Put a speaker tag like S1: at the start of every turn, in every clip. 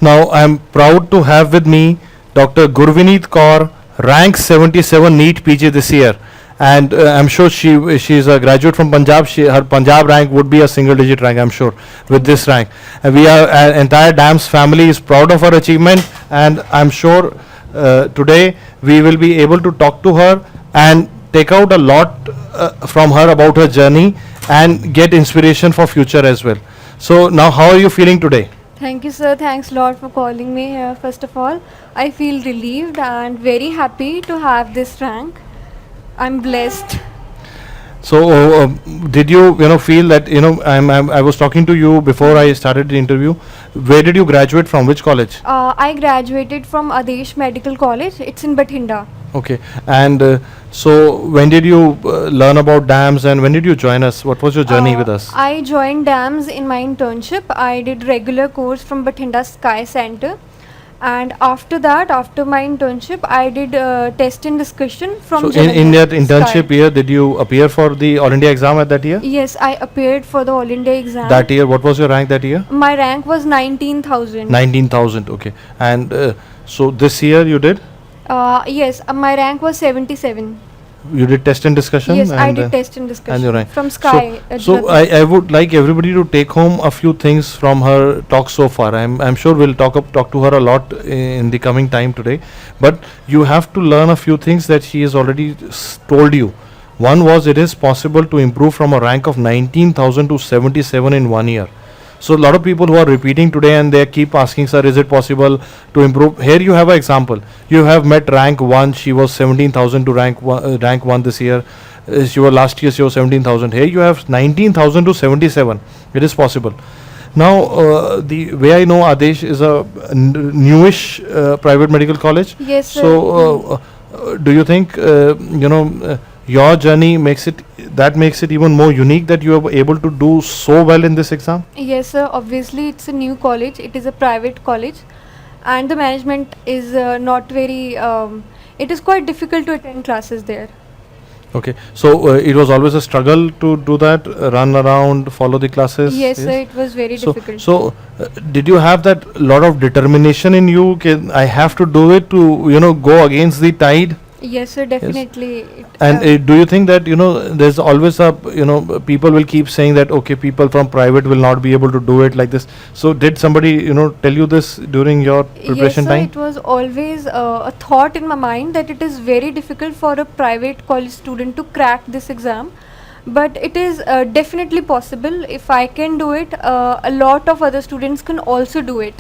S1: Now I am proud to have with me Dr. Gurvineet Kaur, rank 77 NEET PG this year. And I'm sure she is a graduate from Punjab. Her Punjab rank would be a single digit rank, I'm sure, with this rank. And we are, entire DAMS family is proud of her achievement, and I'm sure today we will be able to talk to her and take out a lot from her about her journey and get inspiration for future as well. So now, how are you feeling today?
S2: Thank you, sir. Thanks a lot for calling me here. First of all, I feel relieved and very happy to have this rank. I'm blessed.
S1: So, did you feel that I was talking to you before I started the interview. Where did you graduate from? Which college?
S2: I graduated from Adesh Medical College. It's in Bathinda.
S1: Okay, and so when did you learn about DAMS, and when did you join us? What was your journey with us?
S2: I joined DAMS in my internship. I did regular course from Bathinda Sky Center. And after that, after my internship, I did test and discussion from
S1: So in that
S2: Sky.
S1: internship year, did you appear for the All India exam at that year?
S2: Yes, I appeared for the All India exam.
S1: That year, what was your rank that year?
S2: My rank was 19,000.
S1: 19,000. Okay, and so this year you did?
S2: Yes, my rank was 77.
S1: You did test and discussion?
S2: Yes, I
S1: and,
S2: did test and discussion
S1: your rank.
S2: from Sky.
S1: So I would like everybody to take home a few things from her talk so far. I'm sure we'll talk to her a lot in the coming time today. But you have to learn a few things that she has already told you. One was, it is possible to improve from a rank of 19,000 to 77 in 1 year. So a lot of people who are repeating today, and they keep asking, sir, is it possible to improve? Here you have an example. You have met rank 1. She was 17,000 to rank 1 this year. She was last year, she was 17,000. Here you have 19,000 to 77. It is possible. Now, the way I know, Adesh is a newish private medical college.
S2: Yes, sir.
S1: So do you think your journey makes it even more unique, that you are able to do so well in this exam?
S2: Yes, sir. Obviously, it's a new college. It is a private college, and the management is not very. It is quite difficult to attend classes there.
S1: Okay, so it was always a struggle to do that, run around, follow the classes.
S2: Yes, sir. It was very difficult.
S1: So, did you have that lot of determination in you? I have to do it to go against the tide.
S2: Yes, sir. Definitely.
S1: And do you think that there's always a people will keep saying that, okay, people from private will not be able to do it like this. So did somebody tell you this during your preparation time?
S2: Yes, sir. It was always a thought in my mind that it is very difficult for a private college student to crack this exam. But it is definitely possible. If I can do it, a lot of other students can also do it.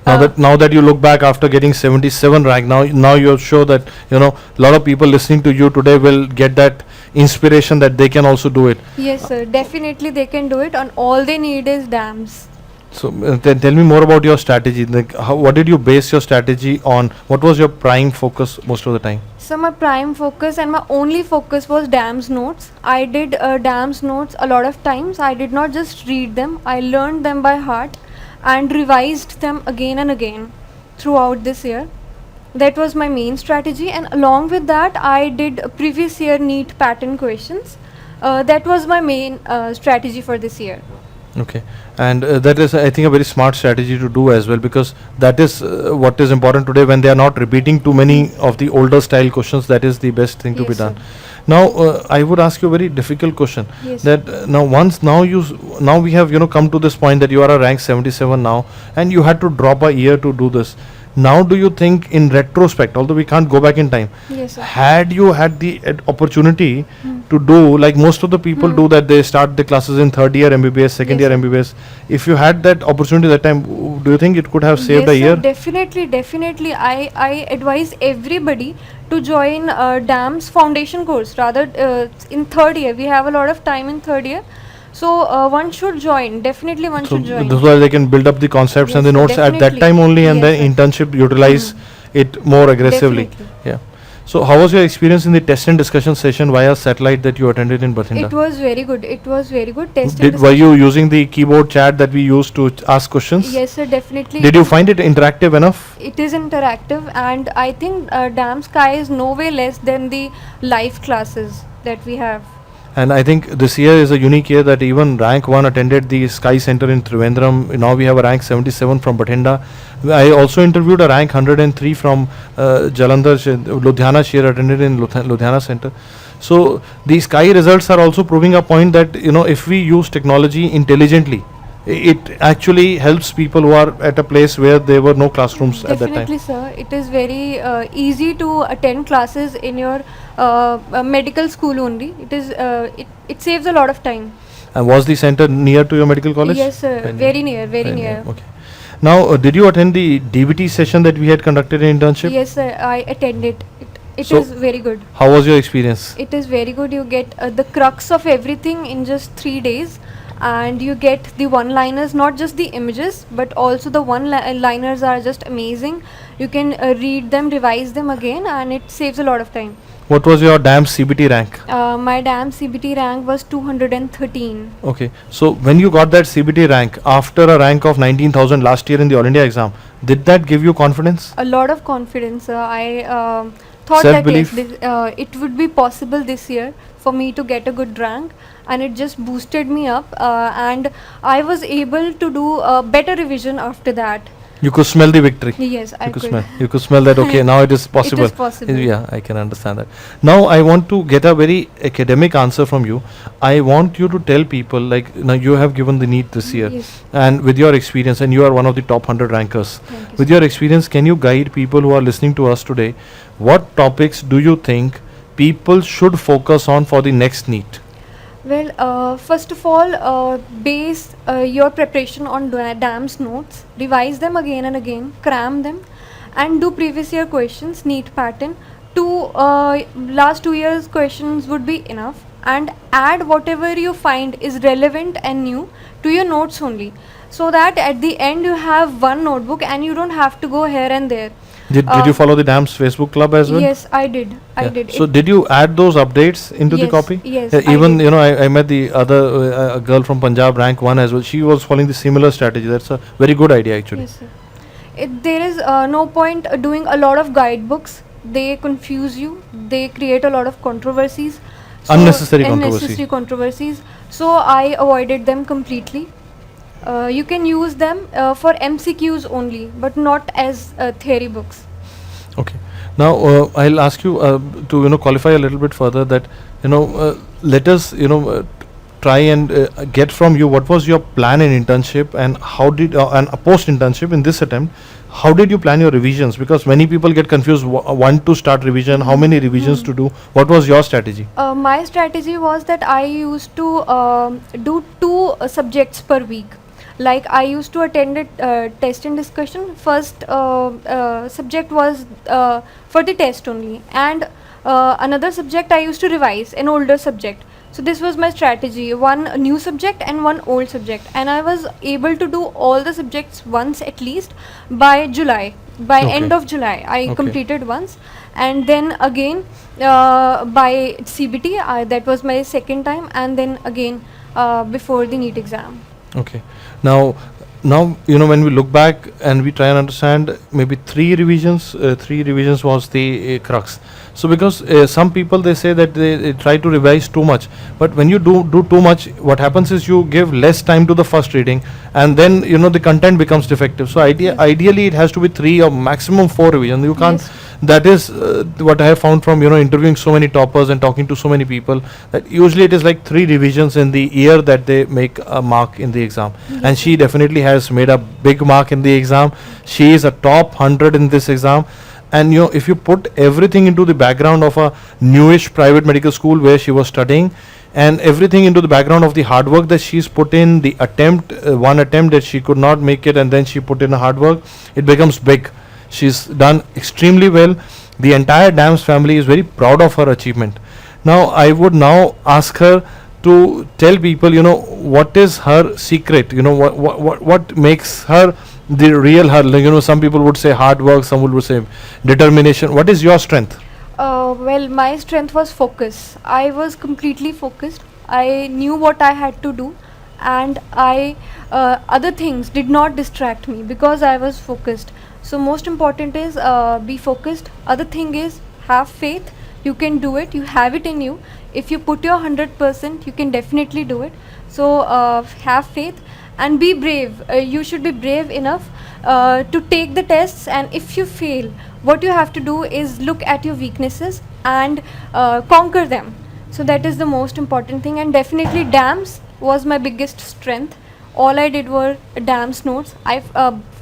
S1: Now that you look back after getting 77 rank, now you're sure that a lot of people listening to you today will get that inspiration that they can also do it.
S2: Yes, sir. Definitely they can do it, and all they need is DAMS.
S1: So tell me more about your strategy. Like, what did you base your strategy on? What was your prime focus most of the time?
S2: So my prime focus and my only focus was DAMS notes. I did DAMS notes a lot of times. I did not just read them. I learned them by heart and revised them again and again throughout this year. That was my main strategy, and along with that I did previous year NEET pattern questions. That was my main strategy for this year.
S1: Okay, and that is, I think, a very smart strategy to do as well, because that is what is important today. When they are not repeating too many of the older style questions, that is the best thing to be done. Now I would ask you a very difficult question.
S2: Yes.
S1: That now we have come to this point that you are a rank 77 now, and you had to drop a year to do this. Now, do you think in retrospect, although we can't go back in time,
S2: Yes, sir.
S1: had you had the opportunity to do, like most of the people do, that they start the classes in third year MBBS, second
S2: Yes,
S1: year
S2: sir.
S1: MBBS, if you had that opportunity that time, do you think it could have saved a
S2: Yes,
S1: year?
S2: sir, definitely. I advise everybody to join DAMS foundation course. Rather, in third year, we have a lot of time in third year. So one should join. Definitely, one
S1: So
S2: should join.
S1: this was, they can build up the concepts and the
S2: Yes,
S1: notes at that
S2: definitely.
S1: time only, and
S2: Yes,
S1: then
S2: sir.
S1: internship utilize it more aggressively.
S2: Definitely.
S1: Yeah. So how was your experience in the test and discussion session via satellite that you attended in Bathinda?
S2: It was very good. It was very good. Test and
S1: Were you
S2: discussion.
S1: using the keyboard chat that we used to ask questions?
S2: Yes, sir. Definitely.
S1: Did you find it interactive enough?
S2: It is interactive, and I think DAM Sky is no way less than the live classes that we have.
S1: And I think this year is a unique year that even rank 1 attended the Sky Center in Trivandrum. Now we have a rank 77 from Bathinda. I also interviewed a rank 103 from Jalandhar, Ludhiana. She attended in Ludhiana Center. So the Sky results are also proving a point that, you know, if we use technology intelligently, it actually helps people who are at a place where there were no classrooms at that time.
S2: Definitely, sir. It is very easy to attend classes in your medical school only. It saves a lot of time.
S1: And was the center near to your medical college?
S2: Yes, sir. Very near, very near.
S1: Okay. Now, did you attend the DBT session that we had conducted in internship?
S2: Yes, sir. I attended. It
S1: So-
S2: is very good.
S1: How was your experience?
S2: It is very good. You get the crux of everything in just 3 days, and you get the one-liners, not just the images, but also the one-liners are just amazing. You can read them, revise them again, and it saves a lot of time.
S1: What was your DAM CBT rank?
S2: My DAM CBT rank was 213.
S1: Okay. So when you got that CBT rank after a rank of 19,000 last year in the All India exam, did that give you confidence?
S2: A lot of confidence. I thought that yes,
S1: Self-belief?
S2: it would be possible this year for me to get a good rank, and it just boosted me up, and I was able to do a better revision after that.
S1: You could smell the victory.
S2: Yes, I
S1: You could
S2: could.
S1: smell. You could smell that. Okay, now it is possible.
S2: It is possible.
S1: Yeah, I can understand that. Now I want to get a very academic answer from you. I want you to tell people, like, now you have given the NEET this year,
S2: Yes.
S1: and with your experience, and you are one of the top 100 rankers.
S2: Thank you,
S1: With your experience, can you guide people who are listening to us today? What topics do you think people should focus on for the next NEET?
S2: Well, first of all, base your preparation on DAMS notes, revise them again and again, cram them, and do previous year questions, neat pattern. Last 2 years questions would be enough, and add whatever you find is relevant and new to your notes only, so that at the end you have one notebook and you don't have to go here and there.
S1: Did you follow the DAMS Facebook club as well?
S2: Yes, I did. I
S1: Yeah.
S2: did.
S1: So did you add those updates into the
S2: Yes,
S1: copy?
S2: yes,
S1: Yeah,
S2: I
S1: even
S2: did.
S1: you know, I met the other girl from Punjab, rank 1 as well. She was following the similar strategy. That's a very good idea actually.
S2: Yes, sir. There is no point doing a lot of guidebooks. They confuse you. They create a lot of controversies.
S1: Unnecessary controversy.
S2: Unnecessary controversies. So I avoided them completely. You can use them for MCQs only, but not as theory books.
S1: Okay. Now I'll ask you to qualify a little bit further that let us try and get from you what was your plan in internship, and how did and post internship in this attempt, how did you plan your revisions? Because many people get confused, when to start revision, how many revisions to do. What was your strategy?
S2: My strategy was that I used to do 2 subjects per week. Like I used to attend a test and discussion. First subject was for the test only, and another subject I used to revise, an older subject. So this was my strategy: one new subject and one old subject, and I was able to do all the subjects once at least by July. By
S1: Okay.
S2: end of July, I
S1: Okay.
S2: completed once, and then again by CBT, that was my second time, and then again before the NEET exam.
S1: Okay. Now when we look back and we try and understand, maybe 3 revisions. 3 revisions was the crux. So because some people, they say that they try to revise too much, but when you do too much, what happens is you give less time to the first reading, and then the content becomes defective. So ideally it has to be 3 or maximum 4 revisions. You can't.
S2: Yes.
S1: That is what I have found from interviewing so many toppers and talking to so many people, that usually it is like 3 revisions in the year that they make a mark in the exam. And she definitely has made a big mark in the exam. She is a top 100 in this exam. And if you put everything into the background of a newish private medical school where she was studying, and everything into the background of the hard work that she's put in, the attempt, one attempt that she could not make it, and then she put in a hard work, it becomes big. She's done extremely well. The entire DAMS family is very proud of her achievement. Now I would now ask her to tell people, what is her secret? What makes her the real her? Like, some people would say hard work, some would say determination. What is your strength?
S2: Well, my strength was focus. I was completely focused. I knew what I had to do, and other things did not distract me because I was focused. So most important is be focused. Other thing is have faith, You can do it. You have it in you. If you put your 100%, you can definitely do it. So have faith and be brave. You should be brave enough to take the tests, and if you fail, what you have to do is look at your weaknesses and conquer them. So that is the most important thing, and definitely DAMS was my biggest strength. All I did were DAMS notes. I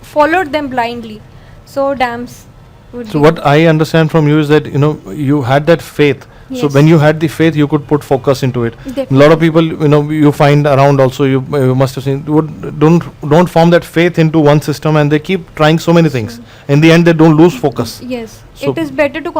S2: followed them blindly. So DAMS would
S1: So
S2: be
S1: what I understand from you is that you had that faith. So
S2: Yes.
S1: when you had the faith, you could put focus into it. A
S2: Definitely.
S1: lot of people, you find around also, you must have seen, don't form that faith into one system, and they keep trying so many things. In the end, they don't lose focus.
S2: Yes,
S1: So-
S2: it is better to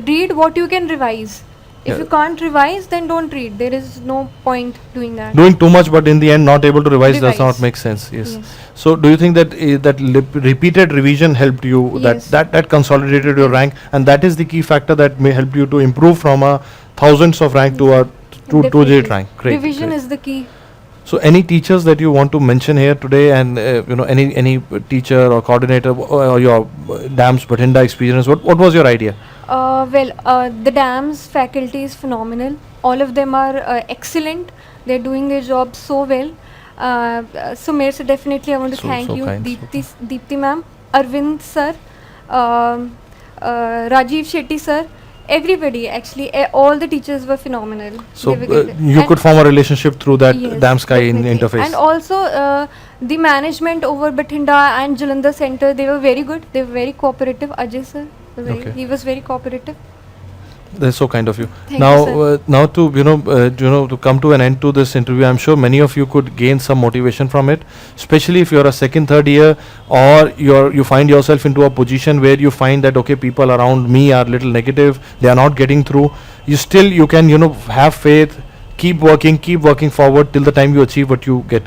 S2: read what you can revise. If
S1: Yeah.
S2: you can't revise, then don't read. There is no point doing that.
S1: Doing too much, but in the end, not able to revise does not
S2: Revise.
S1: make sense. Yes.
S2: Yes.
S1: So do you think that repeated revision helped you?
S2: Yes.
S1: That consolidated your rank, and that is the key factor that may help you to improve from a thousands of rank to a two
S2: Definitely.
S1: digit rank. Great.
S2: Revision
S1: great.
S2: is the key.
S1: So any teachers that you want to mention here today, and any teacher or coordinator or your DAMS Bathinda experience, what was your idea?
S2: The DAMS faculty is phenomenal. All of them are excellent. They're doing their job so well. So Mayor sir, definitely I want to
S1: So-
S2: thank
S1: so
S2: you,
S1: kind, so
S2: Deepti ma'am, Arvind sir, Rajiv Shetty sir, everybody actually. All the teachers were phenomenal.
S1: So
S2: They were good.
S1: you
S2: And
S1: could form a relationship through that
S2: yes,
S1: DAMS Sky
S2: definitely.
S1: interface.
S2: And also the management over Bathinda and Jalandhar Center, they were very good. They were very cooperative. Ajay sir,
S1: Okay.
S2: he was very cooperative.
S1: That's so kind of you.
S2: Thank
S1: Now,
S2: you,
S1: now to to come to an end to this interview, I'm sure many of you could gain some motivation from it. Especially if you're a second, third year, or you find yourself into a position where you find that okay, people around me are little negative, they are not getting through. You can have faith, keep working forward till the time you achieve what you get.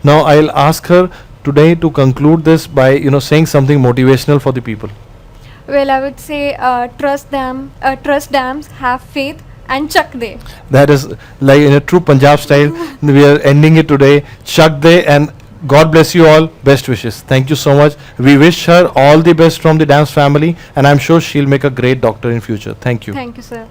S1: Now, I'll ask her today to conclude this by saying something motivational for the people.
S2: Well, I would say trust them, trust DAMS, have faith, and chuck they.
S1: That is like in a true Punjab style. We are ending it today. Chak de, and God bless you all. Best wishes. Thank you so much. We wish her all the best from the DAMS family, and I'm sure she'll make a great doctor in future. Thank you.
S2: Thank you, sir.